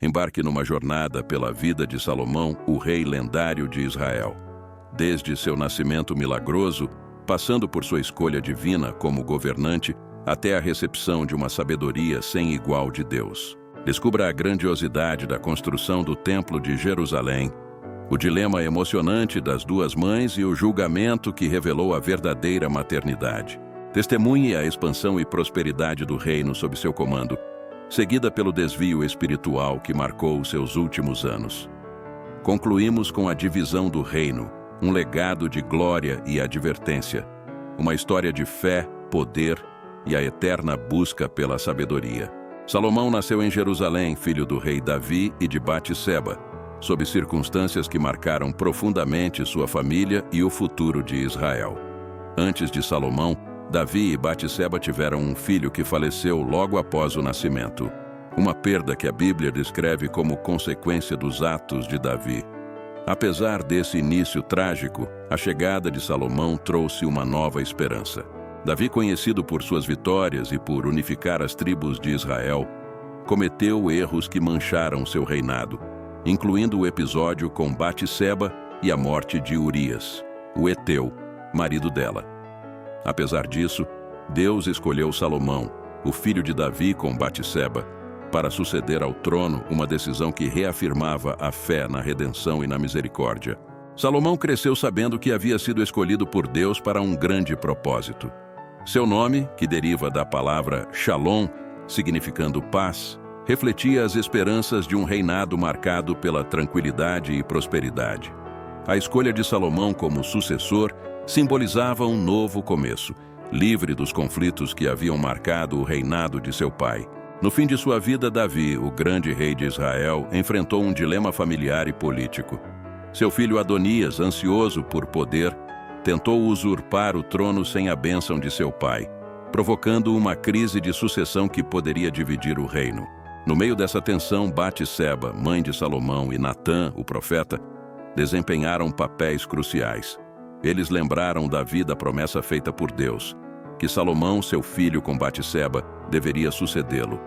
Embarque numa jornada pela vida de Salomão, o rei lendário de Israel. Desde seu nascimento milagroso, passando por sua escolha divina como governante, até a recepção de uma sabedoria sem igual de Deus. Descubra a grandiosidade da construção do Templo de Jerusalém, o dilema emocionante das duas mães e o julgamento que revelou a verdadeira maternidade. Testemunhe a expansão e prosperidade do reino sob seu comando, seguida pelo desvio espiritual que marcou seus últimos anos. Concluímos com a divisão do reino, um legado de glória e advertência, uma história de fé, poder e a eterna busca pela sabedoria. Salomão nasceu em Jerusalém, filho do rei Davi e de Batseba, sob circunstâncias que marcaram profundamente sua família e o futuro de Israel. Antes de Salomão, Davi e Batseba tiveram um filho que faleceu logo após o nascimento, uma perda que a Bíblia descreve como consequência dos atos de Davi. Apesar desse início trágico, a chegada de Salomão trouxe uma nova esperança. Davi, conhecido por suas vitórias e por unificar as tribos de Israel, cometeu erros que mancharam seu reinado, incluindo o episódio com Batseba e a morte de Urias, o heteu, marido dela. Apesar disso, Deus escolheu Salomão, o filho de Davi com Batseba, para suceder ao trono, uma decisão que reafirmava a fé na redenção e na misericórdia. Salomão cresceu sabendo que havia sido escolhido por Deus para um grande propósito. Seu nome, que deriva da palavra Shalom, significando paz, refletia as esperanças de um reinado marcado pela tranquilidade e prosperidade. A escolha de Salomão como sucessor simbolizava um novo começo, livre dos conflitos que haviam marcado o reinado de seu pai. No fim de sua vida, Davi, o grande rei de Israel, enfrentou um dilema familiar e político. Seu filho Adonias, ansioso por poder, tentou usurpar o trono sem a bênção de seu pai, provocando uma crise de sucessão que poderia dividir o reino. No meio dessa tensão, Batseba, mãe de Salomão, e Natã, o profeta, desempenharam papéis cruciais. Eles lembraram Davi da promessa feita por Deus, que Salomão, seu filho com Batseba, deveria sucedê-lo.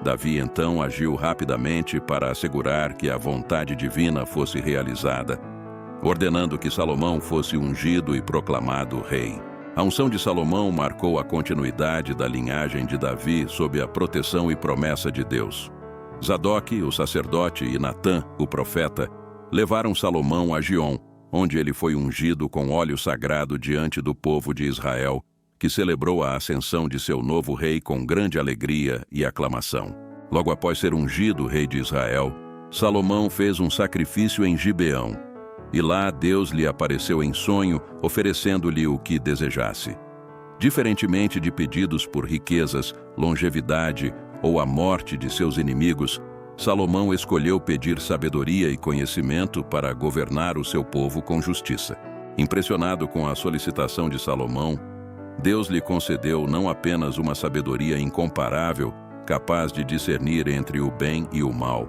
Davi então agiu rapidamente para assegurar que a vontade divina fosse realizada, ordenando que Salomão fosse ungido e proclamado rei. A unção de Salomão marcou a continuidade da linhagem de Davi sob a proteção e promessa de Deus. Zadok, o sacerdote, e Natã, o profeta, levaram Salomão a Giom, onde ele foi ungido com óleo sagrado diante do povo de Israel, que celebrou a ascensão de seu novo rei com grande alegria e aclamação. Logo após ser ungido rei de Israel, Salomão fez um sacrifício em Gibeão, e lá Deus lhe apareceu em sonho, oferecendo-lhe o que desejasse. Diferentemente de pedidos por riquezas, longevidade ou a morte de seus inimigos, Salomão escolheu pedir sabedoria e conhecimento para governar o seu povo com justiça. Impressionado com a solicitação de Salomão, Deus lhe concedeu não apenas uma sabedoria incomparável, capaz de discernir entre o bem e o mal,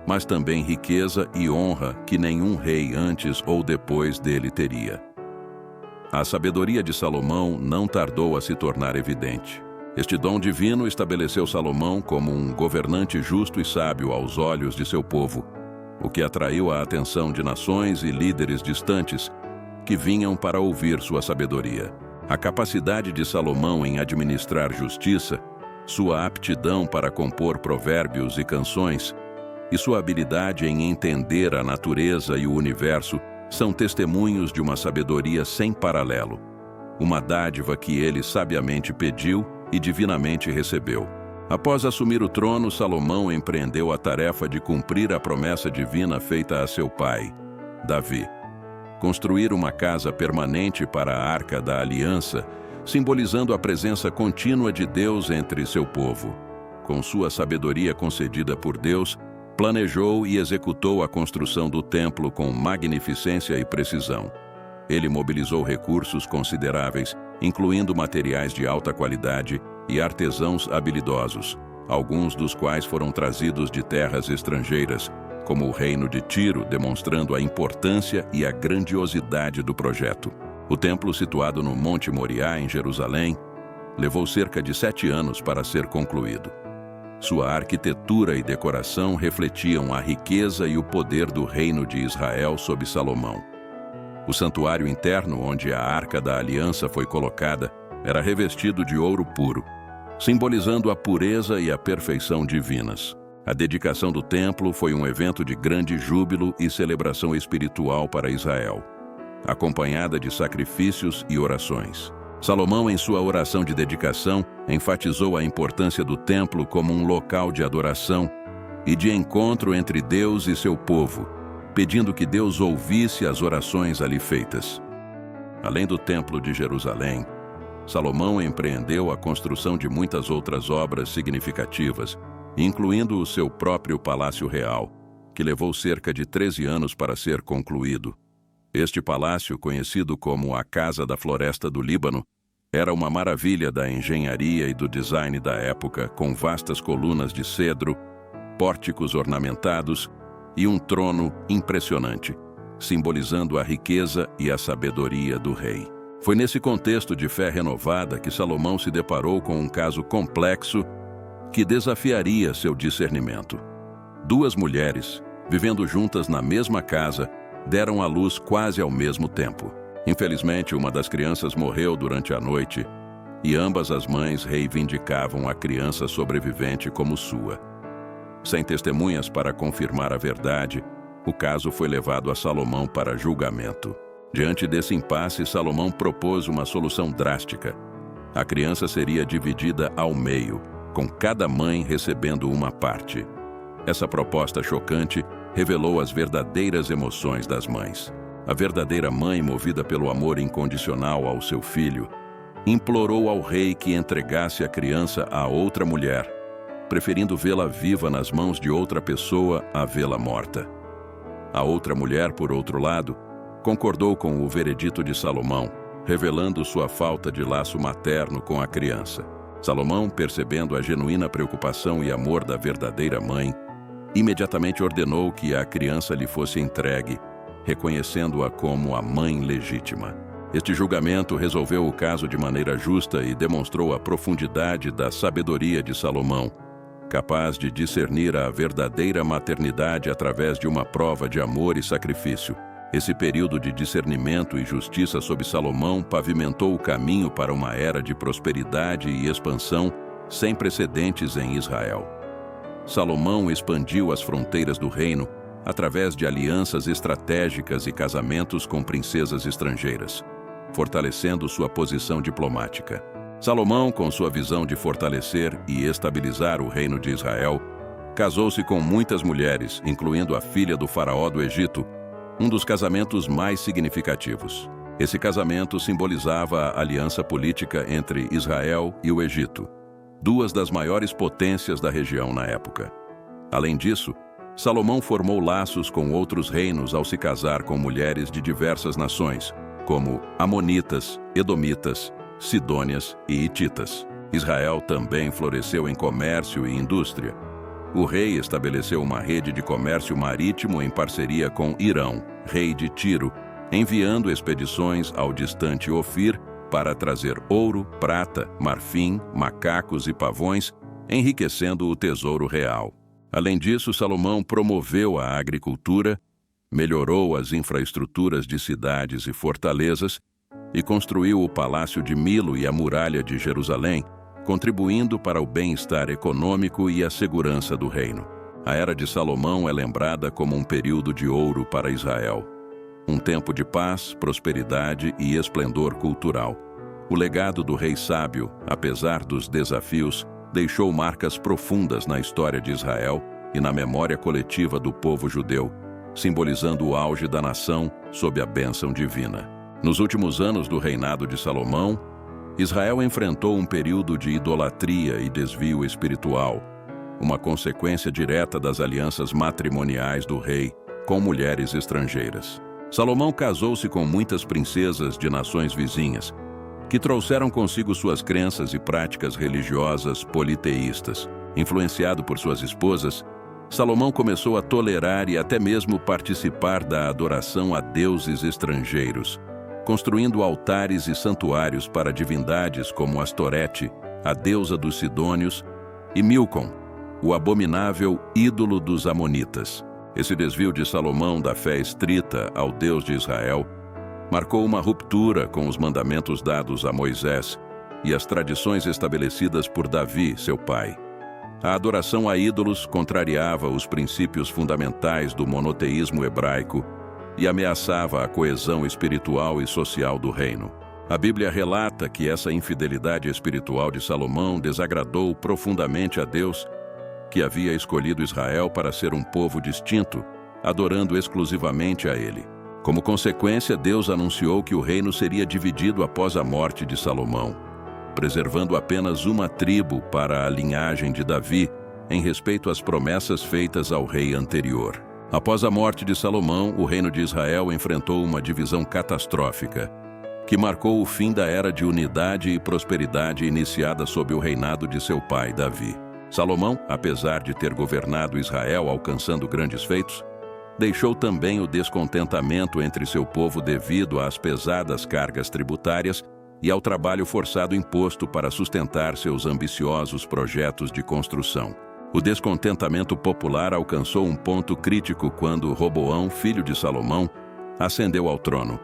mas também riqueza e honra que nenhum rei antes ou depois dele teria. A sabedoria de Salomão não tardou a se tornar evidente. Este dom divino estabeleceu Salomão como um governante justo e sábio aos olhos de seu povo, o que atraiu a atenção de nações e líderes distantes que vinham para ouvir sua sabedoria. A capacidade de Salomão em administrar justiça, sua aptidão para compor provérbios e canções, e sua habilidade em entender a natureza e o universo são testemunhos de uma sabedoria sem paralelo, uma dádiva que ele sabiamente pediu e divinamente recebeu. Após assumir o trono, Salomão empreendeu a tarefa de cumprir a promessa divina feita a seu pai, Davi. Construir uma casa permanente para a Arca da Aliança, simbolizando a presença contínua de Deus entre seu povo. Com sua sabedoria concedida por Deus, planejou e executou a construção do templo com magnificência e precisão. Ele mobilizou recursos consideráveis, incluindo materiais de alta qualidade e artesãos habilidosos, alguns dos quais foram trazidos de terras estrangeiras, como o reino de Tiro, demonstrando a importância e a grandiosidade do projeto. O templo, situado no Monte Moriá, em Jerusalém, levou cerca de 7 anos para ser concluído. Sua arquitetura e decoração refletiam a riqueza e o poder do reino de Israel sob Salomão. O santuário interno, onde a Arca da Aliança foi colocada, era revestido de ouro puro, simbolizando a pureza e a perfeição divinas. A dedicação do templo foi um evento de grande júbilo e celebração espiritual para Israel, acompanhada de sacrifícios e orações. Salomão, em sua oração de dedicação, enfatizou a importância do templo como um local de adoração e de encontro entre Deus e seu povo, pedindo que Deus ouvisse as orações ali feitas. Além do Templo de Jerusalém, Salomão empreendeu a construção de muitas outras obras significativas, incluindo o seu próprio Palácio Real, que levou cerca de 13 anos para ser concluído. Este palácio, conhecido como a Casa da Floresta do Líbano, era uma maravilha da engenharia e do design da época, com vastas colunas de cedro, pórticos ornamentados e um trono impressionante, simbolizando a riqueza e a sabedoria do rei. Foi nesse contexto de fé renovada que Salomão se deparou com um caso complexo que desafiaria seu discernimento. Duas mulheres, vivendo juntas na mesma casa, deram à luz quase ao mesmo tempo. Infelizmente, uma das crianças morreu durante a noite e ambas as mães reivindicavam a criança sobrevivente como sua. Sem testemunhas para confirmar a verdade, o caso foi levado a Salomão para julgamento. Diante desse impasse, Salomão propôs uma solução drástica. A criança seria dividida ao meio, com cada mãe recebendo uma parte. Essa proposta chocante revelou as verdadeiras emoções das mães. A verdadeira mãe, movida pelo amor incondicional ao seu filho, implorou ao rei que entregasse a criança a outra mulher, preferindo vê-la viva nas mãos de outra pessoa a vê-la morta. A outra mulher, por outro lado, concordou com o veredito de Salomão, revelando sua falta de laço materno com a criança. Salomão, percebendo a genuína preocupação e amor da verdadeira mãe, imediatamente ordenou que a criança lhe fosse entregue, reconhecendo-a como a mãe legítima. Este julgamento resolveu o caso de maneira justa e demonstrou a profundidade da sabedoria de Salomão, capaz de discernir a verdadeira maternidade através de uma prova de amor e sacrifício. Esse período de discernimento e justiça sob Salomão pavimentou o caminho para uma era de prosperidade e expansão sem precedentes em Israel. Salomão expandiu as fronteiras do reino através de alianças estratégicas e casamentos com princesas estrangeiras, fortalecendo sua posição diplomática. Salomão, com sua visão de fortalecer e estabilizar o reino de Israel, casou-se com muitas mulheres, incluindo a filha do faraó do Egito, um dos casamentos mais significativos. Esse casamento simbolizava a aliança política entre Israel e o Egito, duas das maiores potências da região na época. Além disso, Salomão formou laços com outros reinos ao se casar com mulheres de diversas nações, como Amonitas, Edomitas, Sidônias e Hititas. Israel também floresceu em comércio e indústria. O rei estabeleceu uma rede de comércio marítimo em parceria com Irão, rei de Tiro, enviando expedições ao distante Ofir para trazer ouro, prata, marfim, macacos e pavões, enriquecendo o tesouro real. Além disso, Salomão promoveu a agricultura, melhorou as infraestruturas de cidades e fortalezas e construiu o Palácio de Milo e a Muralha de Jerusalém, contribuindo para o bem-estar econômico e a segurança do reino. A Era de Salomão é lembrada como um período de ouro para Israel, um tempo de paz, prosperidade e esplendor cultural. O legado do rei sábio, apesar dos desafios, deixou marcas profundas na história de Israel e na memória coletiva do povo judeu, simbolizando o auge da nação sob a bênção divina. Nos últimos anos do reinado de Salomão, Israel enfrentou um período de idolatria e desvio espiritual, uma consequência direta das alianças matrimoniais do rei com mulheres estrangeiras. Salomão casou-se com muitas princesas de nações vizinhas, que trouxeram consigo suas crenças e práticas religiosas politeístas. Influenciado por suas esposas, Salomão começou a tolerar e até mesmo participar da adoração a deuses estrangeiros, construindo altares e santuários para divindades como Astorete, a deusa dos Sidônios, e Milcom, o abominável ídolo dos amonitas. Esse desvio de Salomão da fé estrita ao Deus de Israel marcou uma ruptura com os mandamentos dados a Moisés e as tradições estabelecidas por Davi, seu pai. A adoração a ídolos contrariava os princípios fundamentais do monoteísmo hebraico e ameaçava a coesão espiritual e social do reino. A Bíblia relata que essa infidelidade espiritual de Salomão desagradou profundamente a Deus, que havia escolhido Israel para ser um povo distinto, adorando exclusivamente a ele. Como consequência, Deus anunciou que o reino seria dividido após a morte de Salomão, preservando apenas uma tribo para a linhagem de Davi, em respeito às promessas feitas ao rei anterior. Após a morte de Salomão, o reino de Israel enfrentou uma divisão catastrófica, que marcou o fim da era de unidade e prosperidade iniciada sob o reinado de seu pai, Davi. Salomão, apesar de ter governado Israel alcançando grandes feitos, deixou também o descontentamento entre seu povo devido às pesadas cargas tributárias e ao trabalho forçado imposto para sustentar seus ambiciosos projetos de construção. O descontentamento popular alcançou um ponto crítico quando Roboão, filho de Salomão, ascendeu ao trono.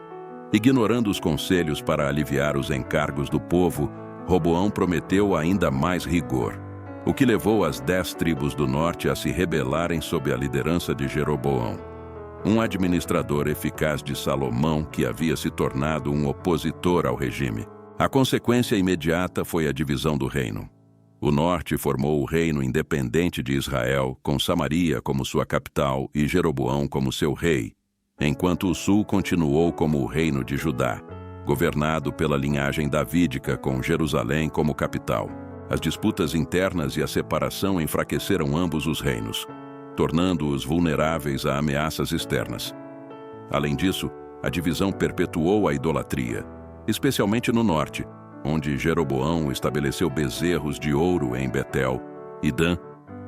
Ignorando os conselhos para aliviar os encargos do povo, Roboão prometeu ainda mais rigor, o que levou as 10 tribos do norte a se rebelarem sob a liderança de Jeroboão, um administrador eficaz de Salomão que havia se tornado um opositor ao regime. A consequência imediata foi a divisão do reino. O norte formou o reino independente de Israel, com Samaria como sua capital e Jeroboão como seu rei, enquanto o sul continuou como o reino de Judá, governado pela linhagem davídica com Jerusalém como capital. As disputas internas e a separação enfraqueceram ambos os reinos, tornando-os vulneráveis a ameaças externas. Além disso, a divisão perpetuou a idolatria, especialmente no norte, onde Jeroboão estabeleceu bezerros de ouro em Betel e Dan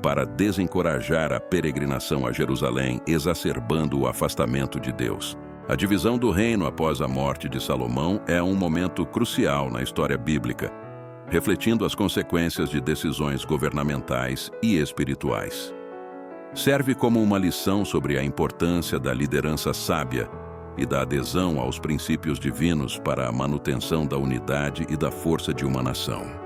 para desencorajar a peregrinação a Jerusalém, exacerbando o afastamento de Deus. A divisão do reino após a morte de Salomão é um momento crucial na história bíblica, refletindo as consequências de decisões governamentais e espirituais. Serve como uma lição sobre a importância da liderança sábia e da adesão aos princípios divinos para a manutenção da unidade e da força de uma nação.